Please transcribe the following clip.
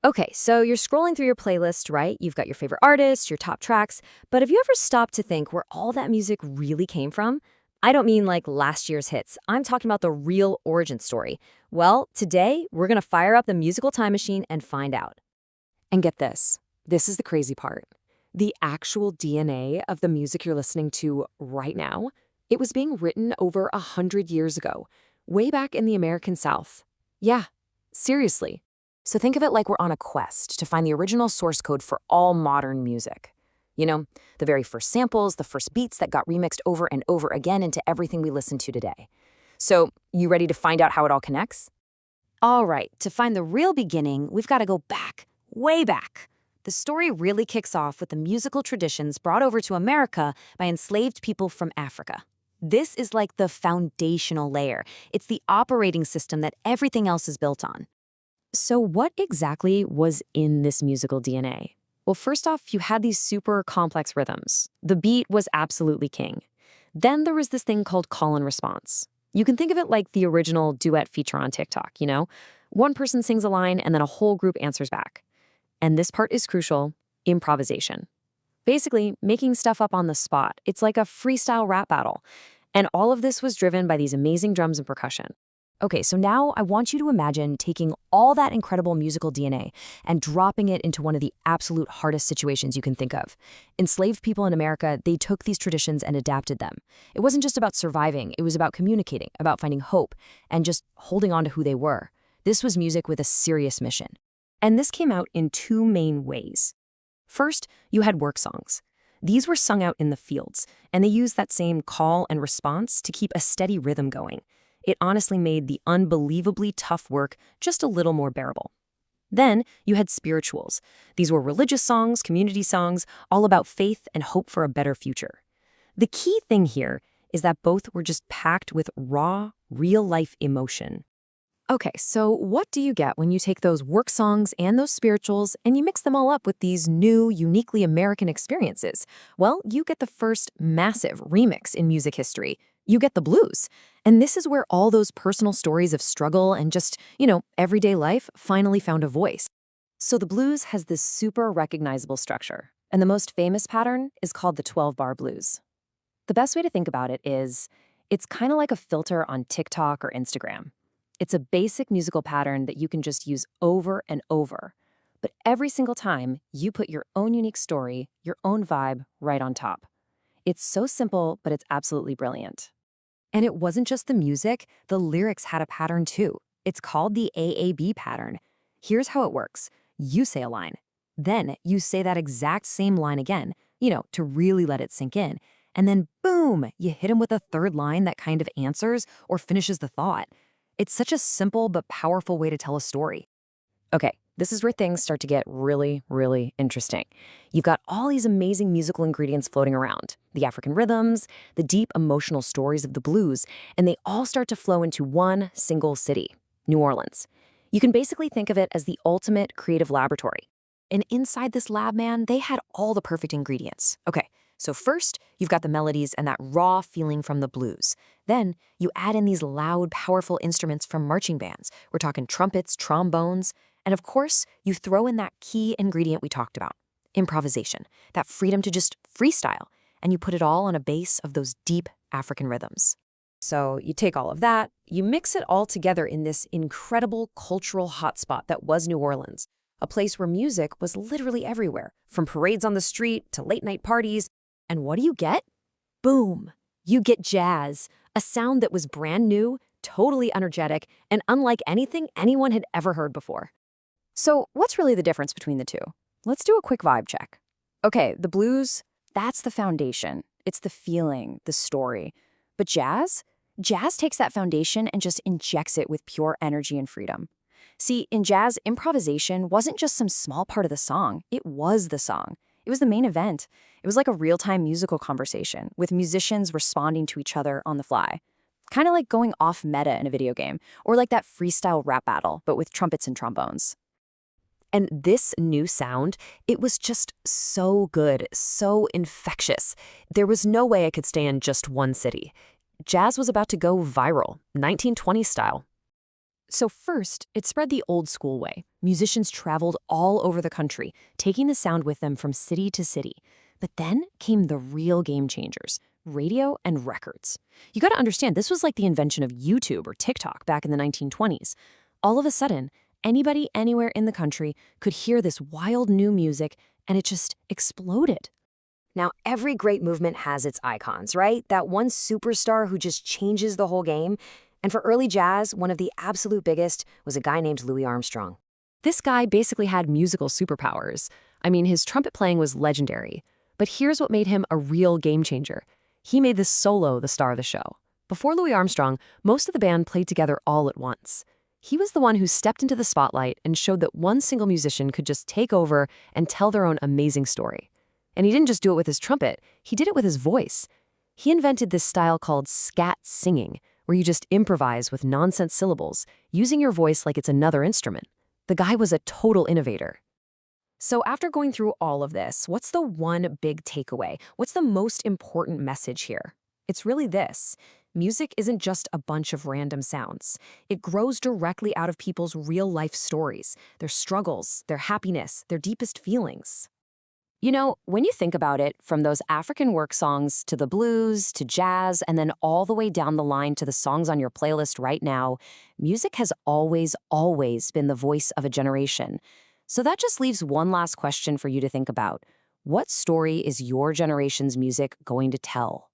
Okay, so you're scrolling through your playlist, right? You've got your favorite artists, your top tracks, but have you ever stopped to think where all that music really came from? I don't mean like last year's hits. I'm talking about the real origin story. Well, today we're going to fire up the musical time machine and find out. And get this, this is the crazy part. The actual DNA of the music you're listening to right now, it was being written over 100 years ago, way back in the American South. Yeah, seriously. So think of it like we're on a quest to find the original source code for all modern music. You know, the very first samples, the first beats that got remixed over and over again into everything we listen to today. So, you ready to find out how it all connects? All right, to find the real beginning, we've got to go back, way back. The story really kicks off with the musical traditions brought over to America by enslaved people from Africa. This is like the foundational layer. It's the operating system that everything else is built on. So what exactly was in this musical DNA? Well, first off, you had these super complex rhythms. The beat was absolutely king. Then there was this thing called call and response. You can think of it like the original duet feature on TikTok, you know? One person sings a line and then a whole group answers back. And this part is crucial, improvisation. Basically, making stuff up on the spot. It's like a freestyle rap battle. And all of this was driven by these amazing drums and percussion. Okay, so now I want you to imagine taking all that incredible musical DNA and dropping it into one of the absolute hardest situations you can think of. Enslaved people in America, they took these traditions and adapted them. It wasn't just about surviving, it was about communicating, about finding hope, and just holding on to who they were. This was music with a serious mission. And this came out in two main ways. First, you had work songs. These were sung out in the fields, and they used that same call and response to keep a steady rhythm going. It honestly made the unbelievably tough work just a little more bearable. Then you had spirituals. These were religious songs, community songs, all about faith and hope for a better future. The key thing here is that both were just packed with raw, real-life emotion. Okay, so what do you get when you take those work songs and those spirituals and you mix them all up with these new, uniquely American experiences? Well, you get the first massive remix in music history. You get the blues. And this is where all those personal stories of struggle and just, everyday life finally found a voice. So the blues has this super recognizable structure, and the most famous pattern is called the 12-bar blues. The best way to think about it is, it's kind of like a filter on TikTok or Instagram. It's a basic musical pattern that you can just use over and over. But every single time, you put your own unique story, your own vibe right on top. It's so simple, but it's absolutely brilliant. And it wasn't just the music, the lyrics had a pattern too. It's called the AAB pattern. Here's how it works. You say a line. Then you say that exact same line again, to really let it sink in. And then boom, you hit him with a third line that kind of answers or finishes the thought. It's such a simple but powerful way to tell a story. Okay, this is where things start to get really, really interesting. You've got all these amazing musical ingredients floating around, the African rhythms, the deep emotional stories of the blues, and they all start to flow into one single city, New Orleans. You can basically think of it as the ultimate creative laboratory. And inside this lab, man, they had all the perfect ingredients. Okay, so first, you've got the melodies and that raw feeling from the blues. Then, you add in these loud, powerful instruments from marching bands. We're talking trumpets, trombones, and of course, you throw in that key ingredient we talked about, improvisation, that freedom to just freestyle, and you put it all on a base of those deep African rhythms. So you take all of that, you mix it all together in this incredible cultural hotspot that was New Orleans, a place where music was literally everywhere, from parades on the street to late-night parties. And what do you get? Boom! You get jazz, a sound that was brand new, totally energetic, and unlike anything anyone had ever heard before. So what's really the difference between the two? Let's do a quick vibe check. Okay, the blues, that's the foundation. It's the feeling, the story. But jazz? Jazz takes that foundation and just injects it with pure energy and freedom. See, in jazz, improvisation wasn't just some small part of the song. It was the song. It was the main event. It was like a real-time musical conversation, with musicians responding to each other on the fly. Kind of like going off meta in a video game, or like that freestyle rap battle, but with trumpets and trombones. And this new sound, it was just so good, so infectious. There was no way I could stay in just one city. Jazz was about to go viral, 1920s style. So first, it spread the old school way. Musicians traveled all over the country, taking the sound with them from city to city. But then came the real game changers, radio and records. You got to understand, this was like the invention of YouTube or TikTok back in the 1920s. All of a sudden, anybody anywhere in the country could hear this wild new music, and it just exploded. Now, every great movement has its icons, right? That one superstar who just changes the whole game. And for early jazz, one of the absolute biggest was a guy named Louis Armstrong. This guy basically had musical superpowers. I mean, his trumpet playing was legendary. But here's what made him a real game changer. He made this solo the star of the show. Before Louis Armstrong, most of the band played together all at once. He was the one who stepped into the spotlight and showed that one single musician could just take over and tell their own amazing story. And he didn't just do it with his trumpet, he did it with his voice. He invented this style called scat singing, where you just improvise with nonsense syllables, using your voice like it's another instrument. The guy was a total innovator. So after going through all of this, what's the one big takeaway? What's the most important message here? It's really this. Music isn't just a bunch of random sounds. It grows directly out of people's real-life stories, their struggles, their happiness, their deepest feelings. You know, when you think about it, from those African work songs to the blues to jazz and then all the way down the line to the songs on your playlist right now, music has always been the voice of a generation. So that just leaves one last question for you to think about. What story is your generation's music going to tell?